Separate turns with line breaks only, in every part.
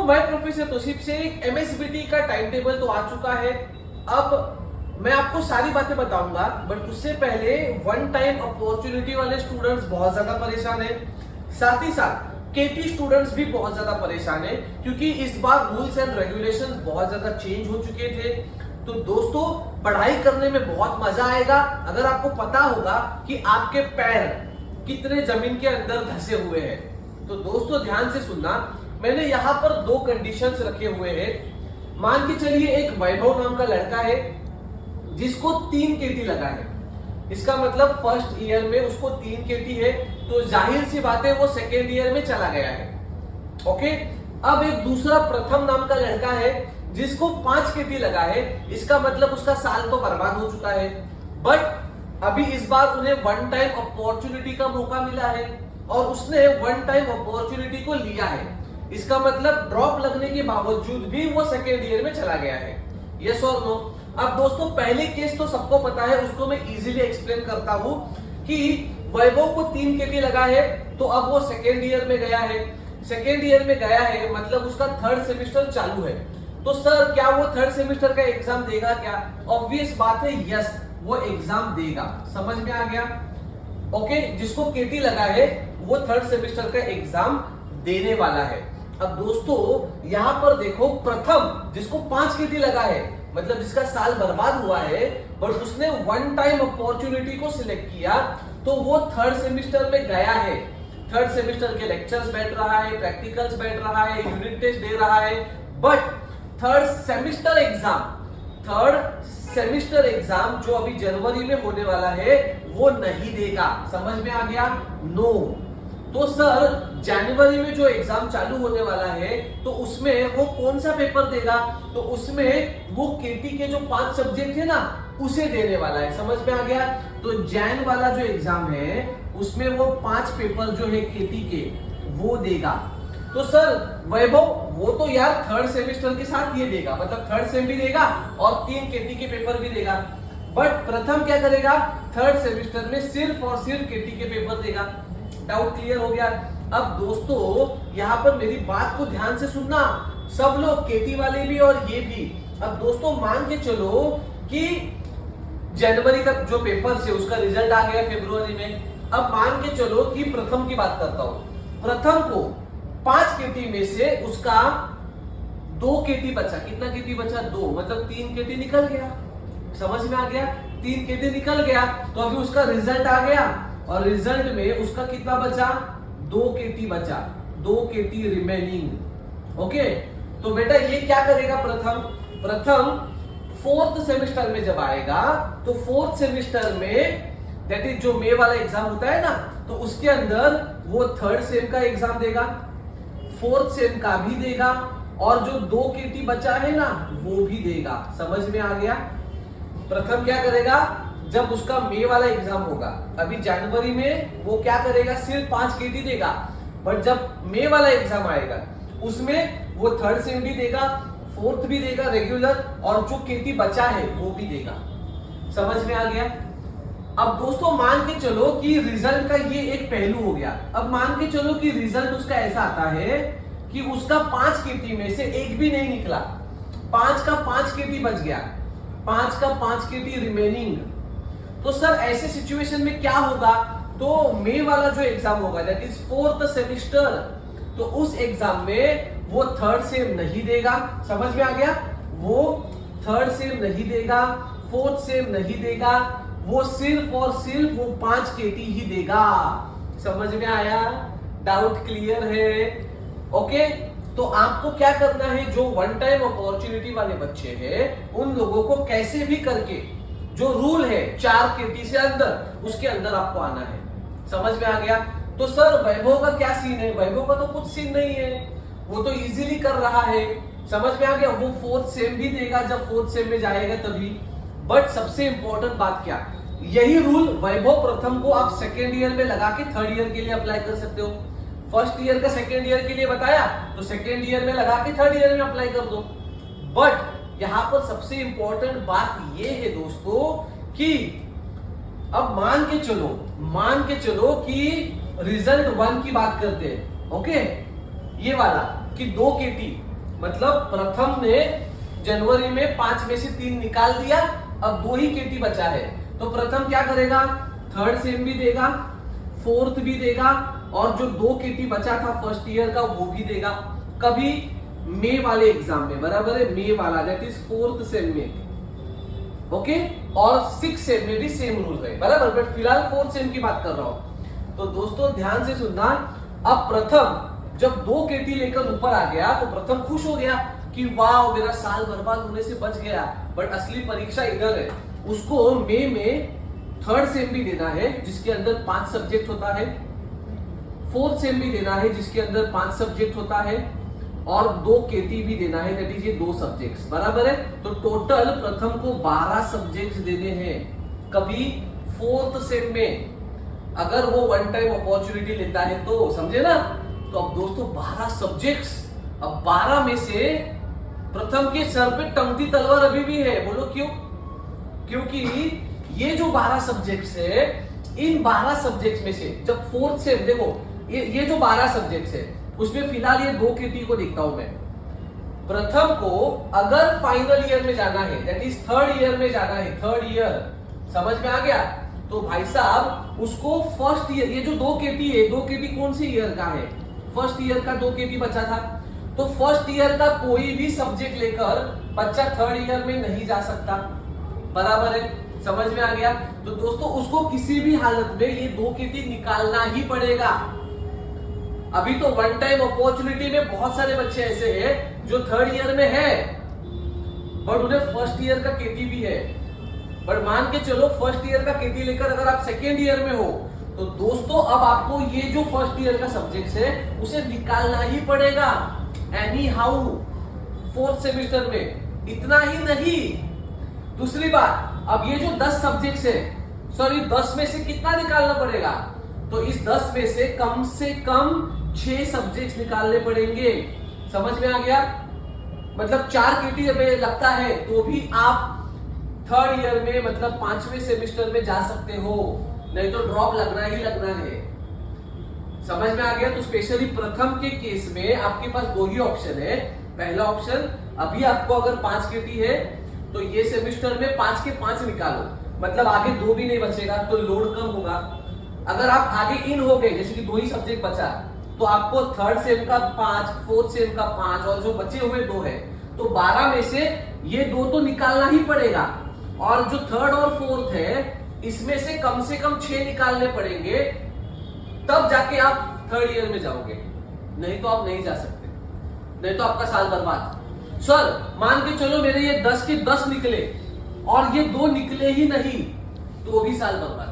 मैं professor Tausif Sheikh, MSBT का time table तो आ चुका है। अब मैं आपको सारी बातें बताऊंगा, बट उससे पहले वन टाइम अपॉर्चुनिटी वाले स्टूडेंट्स बहुत ज्यादा परेशान है, साथ ही साथ केटी स्टूडेंट्स भी बहुत ज्यादा परेशान है, क्योंकि इस बार रूल्स एंड रेगुलेशंस बहुत ज्यादा चेंज हो चुके थे। तो दोस्तों पढ़ाई करने में बहुत मजा आएगा अगर आपको पता होगा कि आपके पैर कितने जमीन के अंदर धंसे हुए हैं। तो दोस्तों ध्यान से सुनना, मैंने यहाँ पर दो कंडीशंस रखे हुए हैं। मान के चलिए एक वैभव नाम का लड़का है जिसको 3 केटी लगा है, इसका मतलब फर्स्ट ईयर में उसको 3 केटी है, तो जाहिर सी बात है वो सेकेंड ईयर में चला गया है। ओके, अब एक दूसरा प्रथम नाम का लड़का है जिसको 5 केटी लगा है, इसका मतलब उसका साल तो बर्बाद हो चुका है, बट अभी इस बार उन्हें वन टाइम अपॉर्चुनिटी का मौका मिला है और उसने वन टाइम अपॉर्चुनिटी को लिया है। इसका मतलब ड्रॉप लगने के बावजूद भी वो सेकेंड ईयर में चला गया है। यस और नो? अब दोस्तों पहले केस तो सबको पता है, उसको मैं इजीली एक्सप्लेन करता हूं कि वैभव को 3 केटी लगा है, तो अब वो सेकेंड ईयर में गया है। सेकेंड ईयर में गया है मतलब उसका थर्ड सेमेस्टर चालू है। तो सर क्या वो थर्ड सेमेस्टर का एग्जाम देगा क्या? ऑब्वियस बात है, यस वो एग्जाम देगा। समझ में आ गया? ओके, जिसको केटी लगा है वो थर्ड सेमेस्टर का एग्जाम देने वाला है। अब दोस्तों यहां पर देखो, प्रथम जिसको 5 केटी लगा है, मतलब जिसका साल बर्बाद हुआ है, बट उसने वन टाइम अपॉर्चुनिटी को सिलेक्ट किया, तो वो थर्ड सेमेस्टर में गया है। थर्ड सेमेस्टर के लेक्चर्स बैठ रहा है, प्रैक्टिकल्स बैठ रहा है, यूनिट टेस्ट दे रहा है, बट थर्ड सेमेस्टर एग्जाम जो अभी जनवरी में होने वाला है वो नहीं देगा। समझ में आ गया? नो। तो सर जनवरी में जो एग्जाम चालू होने वाला है तो उसमें वो कौन सा पेपर देगा? तो उसमें वो केटी के जो 5 सब्जेक्ट है ना उसे देने वाला है। समझ में आ गया? तो जैन वाला जो एग्जाम है उसमें वो 5 पेपर जो है केटी के वो देगा। तो सर वैभव वो तो यार थर्ड सेमेस्टर के साथ ये देगा, मतलब थर्ड सेम भी देगा और 3 केटी के पेपर भी देगा, बट प्रथम क्या करेगा? थर्ड सेमेस्टर में सिर्फ और सिर्फ केटी के पेपर देगा। डाउट क्लियर हो गया? अब दोस्तों यहाँ पर मेरी बात को ध्यान से सुनना, सब लोग केटी वाले भी और ये भी। अब दोस्तों मान के चलो कि जनवरी का जो पेपर है उसका रिजल्ट आ गया फरवरी में। अब मान के चलो कि प्रथम की बात करता हूं, प्रथम को 5 केटी में से उसका 2 केटी बचा। कितना केटी बचा? 2, मतलब 3 केटी निकल गया। समझ में आ गया? 3 केटी निकल गया, तो अभी उसका रिजल्ट आ गया और रिजल्ट में उसका कितना बचा? 2 केटी बचा, 2 केटी रिमेनिंग। ओके, तो बेटा ये क्या करेगा? प्रथम फोर्थ सेमेस्टर में जब आएगा तो फोर्थ सेमेस्टर में दैट इज जो मे वाला एग्जाम होता है ना, तो उसके अंदर वो थर्ड सेम का एग्जाम देगा, फोर्थ सेम का भी देगा और जो 2 केटी बचा है ना वो भी देगा। समझ में आ गया? प्रथम क्या करेगा? जब उसका मे वाला एग्जाम होगा, अभी जनवरी में वो क्या करेगा? सिर्फ 5 केटी देगा, बट जब मे वाला एग्जाम आएगा उसमें वो थर्ड सेम भी देगा, फोर्थ भी देगा रेगुलर, और जो केटी बचा है वो भी देगा। समझ में आ गया? अब दोस्तों मान के चलो कि रिजल्ट का ये एक पहलू हो गया। अब मान के चलो कि रिजल्ट उसका ऐसा आता है कि उसका 5 केटी में से एक भी नहीं निकला, 5 का 5 केटी बच गया, 5 का 5 केटी रिमेनिंग। तो सर ऐसे सिचुएशन में क्या होगा? तो मे वाला जो एग्जाम होगा दैट इज फोर्थ सेमेस्टर, तो उस एग्जाम में वो थर्ड सेम नहीं देगा। समझ में आ गया? वो थर्ड सेम नहीं देगा, फोर्थ सेम नहीं देगा, वो सिर्फ और सिर्फ वो 5 केटी ही देगा। समझ में आया? डाउट क्लियर है? ओके, तो आपको क्या करना है, जो वन टाइम अपॉर्चुनिटी वाले बच्चे हैं उन लोगों को कैसे भी करके जो रूल है 4 केटी से अंदर, उसके अंदर आपको आना है। समझ में आ गया? तो सर वैभव का क्या सीन है? वैभव का तो कुछ सीन नहीं है, वो तो इजीली कर रहा है। समझ में आ गया? वो फोर्थ सेम भी देगा जब फोर्थ सेम में जाएगा तभी। बट सबसे इंपॉर्टेंट बात क्या, यही रूल वैभव प्रथम को आप सेकेंड ईयर में लगा के थर्ड ईयर के लिए अप्लाई कर सकते हो। फर्स्ट ईयर का सेकेंड ईयर के लिए बताया, तो सेकेंड ईयर में लगा के थर्ड ईयर में अप्लाई कर दो। बट यहां पर सबसे इंपॉर्टेंट बात यह है दोस्तों कि अब मान के चलो कि रिजल्ट 1 की बात करते हैं। ओके, ये वाला कि 2 केटी मतलब प्रथम ने जनवरी में 5 में से 3 निकाल दिया, अब 2 ही केटी बचा है, तो प्रथम क्या करेगा, थर्ड सेम भी देगा, फोर्थ भी देगा, और जो 2 केटी बचा था फर्स्ट ईयर का वो भी देगा। कभी मई वाले एग्जाम में, बराबर है, मई वाला, दैट इज फोर्थ सेम में, ओके, और 6 सेम में भी सेम रूल है, बराबर, बट फिलहाल 4 सेम की बात कर रहा हूं। तो दोस्तों ध्यान से सुनना, अब प्रथम जब 2 केटी लेकर ऊपर आ गया तो प्रथम खुश हो गया कि वाह मेरा साल बर्बाद होने से बच गया, बट असली परीक्षा इधर है। उसको मई में थर्ड सेम भी देना है जिसके अंदर 5 सब्जेक्ट होता है, फोर्थ सेम भी देना है जिसके अंदर 5 सब्जेक्ट होता है, और 2 केटी भी देना है, दैट इज ये 2 सब्जेक्ट्स, बराबर है। तो टोटल प्रथम को 12 सब्जेक्ट्स देने हैं। कभी फोर्थ सेम में अगर वो वन टाइम अपॉर्चुनिटी लेता है तो, समझे ना। तो अब दोस्तों 12 सब्जेक्ट्स, अब 12 में से प्रथम के सर पे टंगती तलवार अभी भी है, बोलो क्यों? क्योंकि ये जो 12 सब्जेक्ट्स है, इन 12 सब्जेक्ट्स में से जब फोर्थ सेम, देखो ये जो 12 सब्जेक्ट्स है उसमें फिलहाल ये 2 केटी को देखता हूं मैं। प्रथम को अगर फाइनल ईयर में जाना है, दैट इज थर्ड ईयर में जाना है, थर्ड ईयर, समझ में आ गया? तो भाई साहब उसको फर्स्ट ईयर, ये जो 2 केटी है, 2 केटी कौन से ईयर का है? फर्स्ट ईयर का 2 केटी बचा था, तो फर्स्ट ईयर का कोई भी सब्जेक्ट लेकर बच्चा थर्ड ईयर में नहीं जा सकता, बराबर है, समझ में आ गया? तो दोस्तों उसको किसी भी हालत में ये 2 केटी निकालना ही पड़ेगा। अभी तो वन टाइम अपॉर्चुनिटी में बहुत सारे बच्चे ऐसे हैं जो थर्ड ईयर में है बट उन्हें फर्स्ट ईयर का केटी भी है। बट मान के चलो फर्स्ट ईयर का केटी लेकर अगर आप सेकेंड ईयर में हो, तो दोस्तों अब आपको ये जो फर्स्ट ईयर का सब्जेक्ट है उसे निकालना ही पड़ेगा एनी हाउ फोर्थ सेमेस्टर में। इतना ही नहीं, दूसरी बात, अब ये जो 10 सब्जेक्ट्स है, सॉरी 10 में से कितना निकालना पड़ेगा? तो इस 10 में से कम 6 सब्जेक्ट्स निकालने पड़ेंगे, समझ में आ गया? मतलब 4 केटी में लगता है तो भी आप थर्ड ईयर में मतलब 5वें सेमेस्टर में जा सकते हो, नहीं तो ड्रॉप लगना ही लगना है, समझ में आ गया? तो स्पेशली प्रथम के केस में आपके पास 2 ही ऑप्शन है। पहला ऑप्शन, अभी आपको अगर 5 केटी है तो ये सेमेस्टर में 5 के 5 निकालो, मतलब आगे 2 भी नहीं बचेगा तो लोड कम होगा। अगर आप आगे इन हो गए, जैसे कि 2 ही सब्जेक्ट बचा, तो आपको थर्ड सेम का 5, फोर्थ सेम का 5 और जो बचे हुए 2 है, तो 12 में से ये 2 तो निकालना ही पड़ेगा, और जो थर्ड और फोर्थ है इसमें से कम 6 निकालने पड़ेंगे, तब जाके आप थर्ड ईयर में जाओगे, नहीं तो आप नहीं जा सकते, नहीं तो आपका साल बर्बाद। सर मान के चलो मेरे ये 10 के 10 निकले और ये 2 निकले ही नहीं, तो भी साल बर्बाद,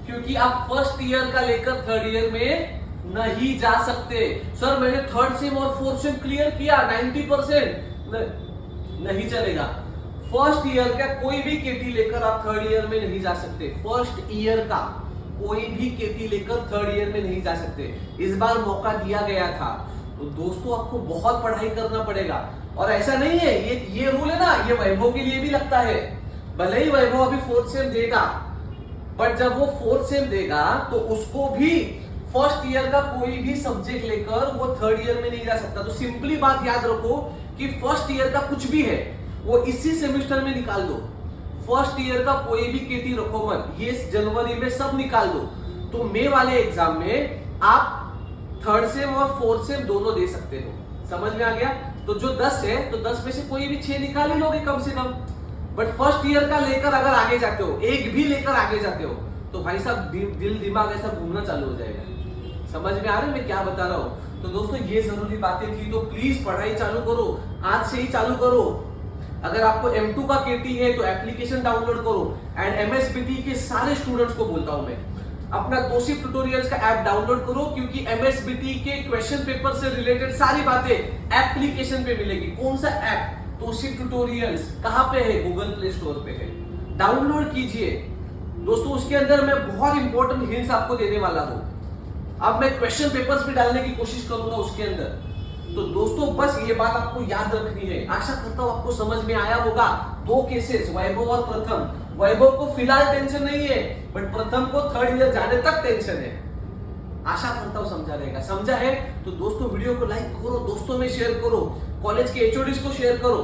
क्योंकि आप फर्स्ट ईयर का लेकर थर्ड ईयर में नहीं जा सकते। सर मैंने थर्ड सेम और फोर्थ सेम क्लियर किया 90%, नहीं चलेगा। फर्स्ट ईयर का कोई भी केटी लेकर आप थर्ड ईयर में नहीं जा सकते, फर्स्ट ईयर का कोई भी केटी लेकर थर्ड ईयर में नहीं जा सकते। इस बार मौका दिया गया था, तो दोस्तों आपको बहुत पढ़ाई करना पड़ेगा। और ऐसा नहीं है, ये रूल है ना, ये वैभव के लिए भी लगता है। भले ही वैभव अभी फोर्थ सेम देगा, बट जब वो फोर्थ सेम देगा तो उसको भी फर्स्ट ईयर का कोई भी सब्जेक्ट लेकर वो थर्ड ईयर में नहीं जा सकता। तो सिंपली बात याद रखो कि फर्स्ट ईयर का कुछ भी है वो इसी सेमेस्टर में निकाल दो। फर्स्ट ईयर का कोई भी केटी रखो मत, ये जनवरी में सब निकाल दो, तो मई वाले एग्जाम में आप थर्ड सेम और फोर्थ सेम दोनों दे सकते हो, समझ में आ गया? तो जो 10 है तो 10 में से कोई भी 6 निकाल ही लोगे कम से कम। बट फर्स्ट ईयर का लेकर अगर आगे जाते हो, एक भी लेकर आगे जाते हो, तो भाई साहब दिल दिमाग ऐसा घूमना चालू हो जाएगा। समझ में आ रहा है मैं क्या बता रहा हूँ? तो दोस्तों ये जरूरी बातें थी, तो प्लीज पढ़ाई चालू करो, आज से ही चालू करो। अगर आपको M2 का केटी है तो एप्लीकेशन डाउनलोड करो। एंड MSBT के सारे स्टूडेंट्स को बोलता हूं मैं, अपना तोशिब ट्यूटोरियल्स का ऐप डाउनलोड करो, क्योंकि MSBT के क्वेश्चन पेपर से रिलेटेड सारी बातें एप्लीकेशन पे मिलेगी। कौन सा ऐप? तोशिब ट्यूटोरियल्स। कहां पे है? गूगल प्ले स्टोर पे है, डाउनलोड कीजिए दोस्तों। उसके अंदर मैं बहुत इंपॉर्टेंट हिंट्स आपको देने वाला हूं। अब मैं क्वेश्चन पेपर्स भी डालने की कोशिश करूंगा उसके अंदर। तो दोस्तों बस ये बात आपको याद रखनी है। आशा करता हूं आपको समझ में आया होगा। 2 केसेस, वैभव और प्रथम। वैभव को फिलहाल टेंशन नहीं है, बट प्रथम को थर्ड ईयर जाने तक टेंशन है। आशा करता हूं समझा रहेगा। समझा है तो दोस्तों वीडियो को लाइक करो, दोस्तों में शेयर करो, कॉलेज के एचओडीज को शेयर करो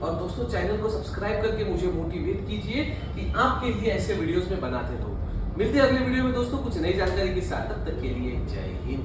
और दोस्तों चैनल को सब्सक्राइब करके मुझे मोटिवेट कीजिए कि आपके लिए ऐसे वीडियोस में बनाते रहूं। मिलते हैं अगले वीडियो में दोस्तों कुछ नई जानकारी के साथ, तब तक के लिए जय हिंद।